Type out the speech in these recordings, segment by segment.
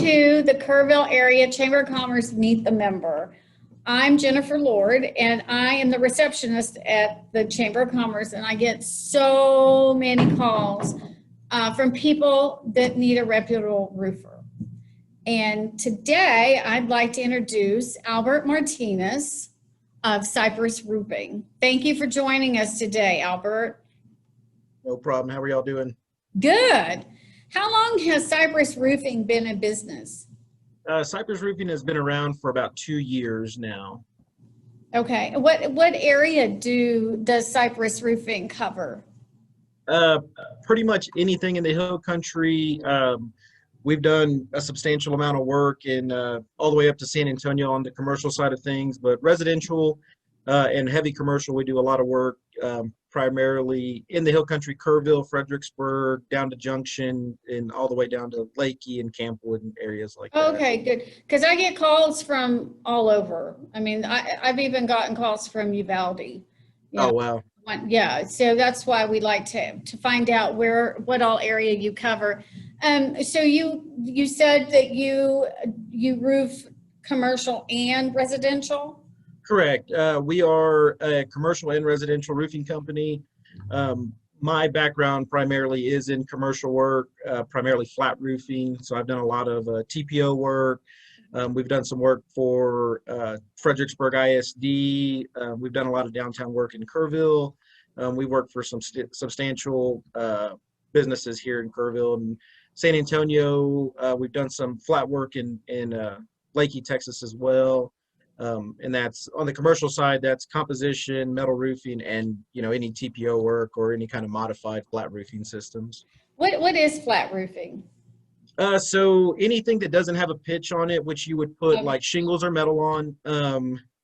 to the Kerrville Area Chamber of Commerce Meet the Member. I'm Jennifer Lord, and I am the receptionist at the Chamber of Commerce, and I get so many calls from people that need a reputable roofer. And today, I'd like to introduce Albert Martinez of Cypress Roofing. Thank you for joining us today, Albert. No problem. How are y'all doing? Good. How long has Cypress Roofing been in business? Cypress Roofing has been around for about 2 years now. Okay. What area does Cypress Roofing cover? Pretty much anything in the hill country. We've done a substantial amount of work in all the way up to San Antonio on the commercial side of things, but residential and heavy commercial, we do a lot of work primarily in the hill country, Kerrville, Fredericksburg, down to Junction, and all the way down to Lakey and Campwood and areas like that. Okay, good. Because I get calls from all over. I mean, I've even gotten calls from Uvalde. You know, Oh, wow. Yeah, so that's why we like to find out what all area you cover. So you said that you roof commercial and residential? Correct. We are a commercial and residential roofing company. My background primarily is in commercial work, primarily flat roofing. So I've done a lot of TPO work. We've done some work for Fredericksburg ISD. We've done a lot of downtown work in Kerrville. We work for some substantial businesses here in Kerrville and San Antonio. We've done some flat work in Lakey, Texas as well. And that's on the commercial side, that's composition, metal roofing, and any TPO work or any kind of modified flat roofing systems. What is flat roofing? So anything that doesn't have a pitch on it, which you would put like shingles or metal on.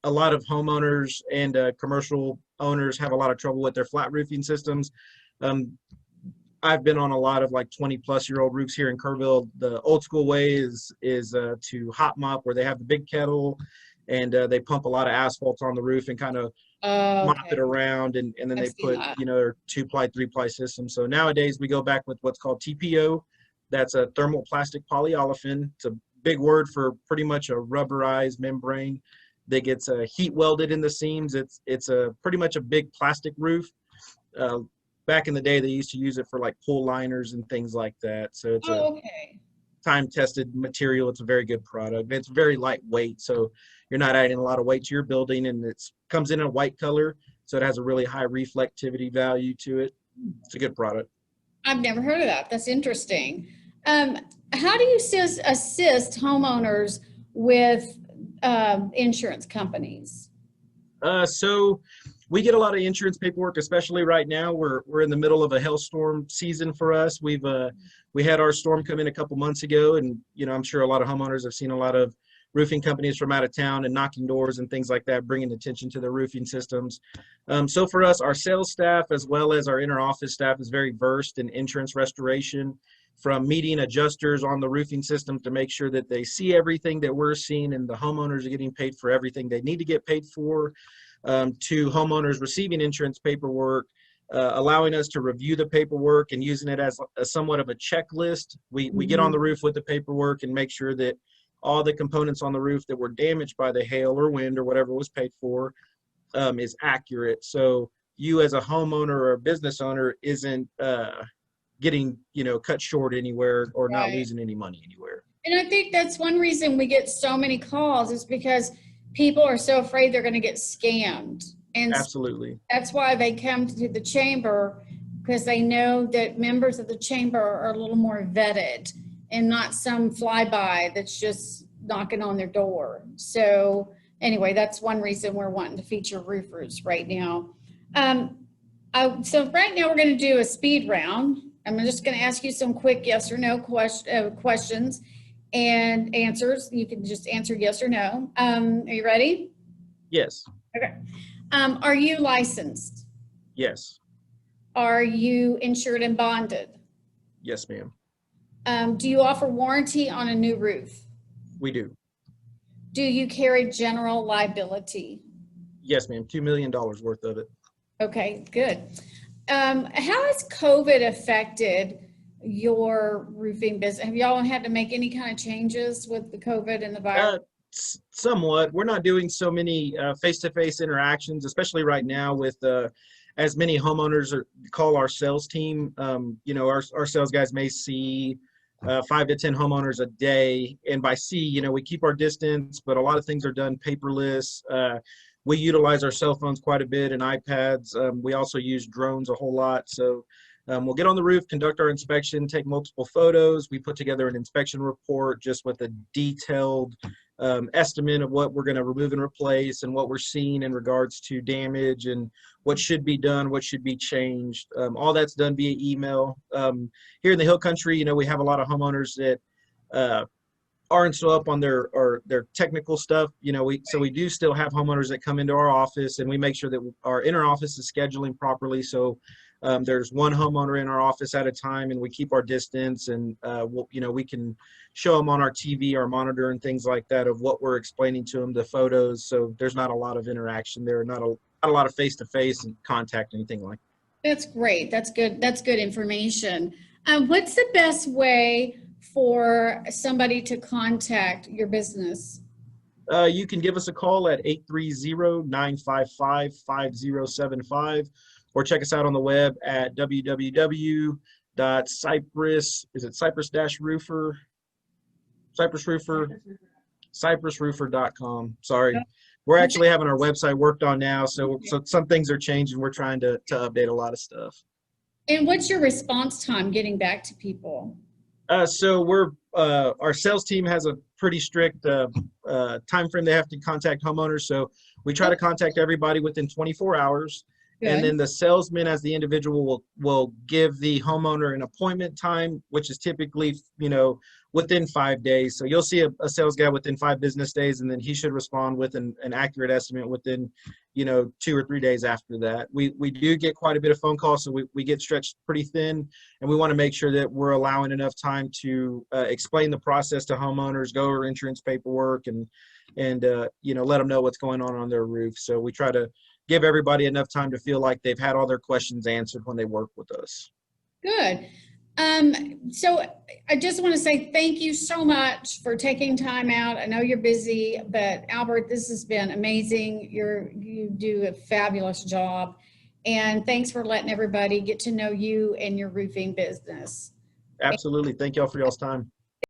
A lot of homeowners and commercial owners have a lot of trouble with their flat roofing systems. I've been on a lot of like 20-plus-year-old roofs here in Kerrville. The old school way is to hot mop, where they have the big kettle and they pump a lot of asphalt on the roof and kind of mop it around, and then they put their 2-ply, 3-ply system. So nowadays we go back with what's called TPO. That's a thermoplastic polyolefin. It's a big word for pretty much a rubberized membrane that gets heat welded in the seams. It's a pretty much a big plastic roof. Back in the day, they used to use it for like pool liners and things like that. So it's a time-tested material. It's a very good product. It's very lightweight, so you're not adding a lot of weight to your building, and it comes in a white color, so it has a really high reflectivity value to it. It's a good product. I've never heard of that. That's interesting. How do you assist homeowners with insurance companies? So we get a lot of insurance paperwork, especially right now. We're in the middle of a hailstorm season for us. We had our storm come in a couple months ago, and I'm sure a lot of homeowners have seen a lot of roofing companies from out of town and knocking doors and things like that, bringing attention to their roofing systems. So for us, our sales staff as well as our inner office staff is very versed in insurance restoration, from meeting adjusters on the roofing system to make sure that they see everything that we're seeing and the homeowners are getting paid for everything they need to get paid for, to homeowners receiving insurance paperwork, allowing us to review the paperwork and using it as somewhat of a checklist. We get on the roof with the paperwork and make sure that all the components on the roof that were damaged by the hail or wind or whatever was paid for is accurate. So you as a homeowner or a business owner isn't getting cut short anywhere or not losing any money anywhere. And I think that's one reason we get so many calls, is because people are so afraid they're going to get scammed. And absolutely, that's why they come to the chamber, because they know that members of the chamber are a little more vetted and not some flyby that's just knocking on their door. So anyway, that's one reason we're wanting to feature roofers right now. So right now we're going to do a speed round. I'm just going to ask you some quick yes or no questions and answers. You can just answer yes or no. Are you ready? Yes. Okay. Are you licensed? Yes. Are you insured and bonded? Yes, ma'am. Do you offer warranty on a new roof? We do. Do you carry general liability? Yes, ma'am. $2 million worth of it. Okay, good. How has COVID affected your roofing business? Have y'all had to make any kind of changes with the COVID and the virus? Uh, Somewhat. We're not doing so many face-to-face interactions, especially right now with as many homeowners call our sales team. Our sales guys may see 5 to 10 homeowners a day, and by see, we keep our distance, but a lot of things are done paperless. We utilize our cell phones quite a bit and iPads. We also use drones a whole lot. So we'll get on the roof, conduct our inspection, take multiple photos. We put together an inspection report just with a detailed estimate of what we're going to remove and replace and what we're seeing in regards to damage and what should be done, what should be changed. All that's done via email. Here in the Hill Country, we have a lot of homeowners that aren't so up on their technical stuff. We do still have homeowners that come into our office, and we make sure that our inner office is scheduling properly. So there's one homeowner in our office at a time, and we keep our distance, and we can show them on our TV, our monitor, and things like that of what we're explaining to them, the photos. So there's not a lot of interaction there, not a lot of face-to-face and contact, anything like that. That's great. That's good. That's good information. What's the best way for somebody to contact your business? You can give us a call at 830-955-5075, or check us out on the web at cypressroofer.com. Sorry. We're actually having our website worked on now, so some things are changing. We're trying to update a lot of stuff. And what's your response time getting back to people? So our sales team has a pretty strict time frame they have to contact homeowners. So we try to contact everybody within 24 hours. Good. And then the salesman as the individual will give the homeowner an appointment time, which is typically, within 5 days. So you'll see a sales guy within 5 business days, and then he should respond with an accurate estimate within, 2 or 3 days after that. We do get quite a bit of phone calls, so we get stretched pretty thin, and we want to make sure that we're allowing enough time to explain the process to homeowners, go over insurance paperwork, and let them know what's going on their roof. So we try to give everybody enough time to feel like they've had all their questions answered when they work with us. Good. So I just want to say thank you so much for taking time out. I know you're busy, but Albert, this has been amazing. You do a fabulous job, and thanks for letting everybody get to know you and your roofing business. Absolutely. Thank y'all for y'all's time.